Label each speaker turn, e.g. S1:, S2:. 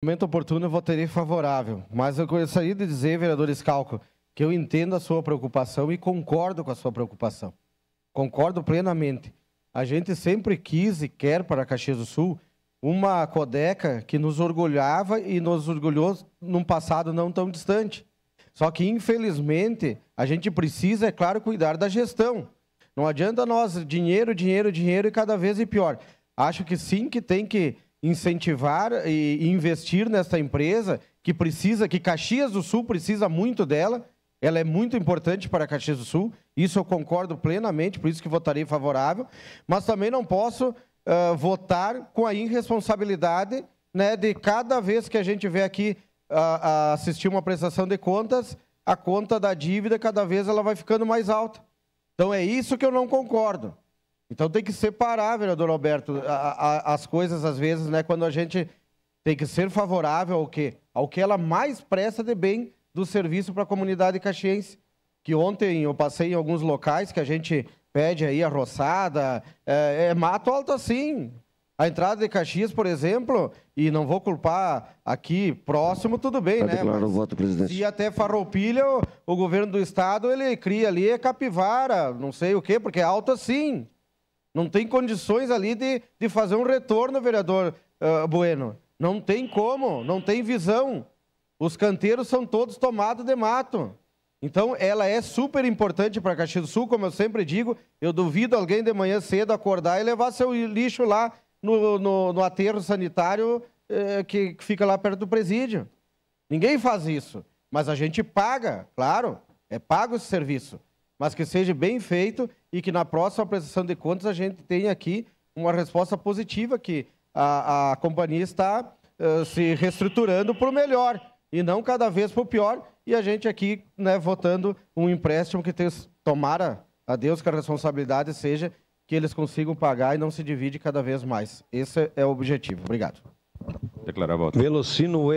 S1: No momento oportuno eu votarei favorável, mas eu gostaria de dizer, vereador Schalco, que eu entendo a sua preocupação e concordo com a sua preocupação. Concordo plenamente. A gente sempre quis e quer para Caxias do Sul uma Codeca que nos orgulhava e nos orgulhou num passado não tão distante. Só que, infelizmente, a gente precisa, é claro, cuidar da gestão. Não adianta nós dinheiro, dinheiro, dinheiro e cada vez pior. Acho que sim, que tem que incentivar e investir nessa empresa que precisa, que Caxias do Sul precisa muito dela. Ela é muito importante para Caxias do Sul, isso eu concordo plenamente, por isso que votarei favorável, mas também não posso votar com a irresponsabilidade, né, de cada vez que a gente vê aqui assistir uma prestação de contas, a conta da dívida cada vez ela vai ficando mais alta. Então é isso que eu não concordo. Então tem que separar, vereador Alberto, as coisas às vezes, né, quando a gente tem que ser favorável ao que ela mais presta de bem do serviço para a comunidade caxiense, que ontem eu passei em alguns locais que a gente pede aí a roçada, mato alto assim. A entrada de Caxias, por exemplo, e não vou culpar aqui próximo, tudo bem, né?
S2: Declaro o voto, presidente.
S1: E até Farroupilha, o governo do estado, ele cria ali capivara, não sei o quê, porque é alto assim. Não tem condições ali de fazer um retorno, vereador Bueno. Não tem como, não tem visão. Os canteiros são todos tomados de mato. Então, ela é super importante para Caxias do Sul, como eu sempre digo. Eu duvido alguém de manhã cedo acordar e levar seu lixo lá no aterro sanitário que fica lá perto do presídio. Ninguém faz isso. Mas a gente paga, claro, é pago esse serviço. Mas que seja bem feito e que na próxima prestação de contas a gente tenha aqui uma resposta positiva, que a companhia está se reestruturando para o melhor. E não cada vez para o pior, e a gente aqui, né, votando um empréstimo que tomara a Deus que a responsabilidade seja que eles consigam pagar e não se divide cada vez mais. Esse é o objetivo. Obrigado.
S3: Declarar voto.
S2: Velocino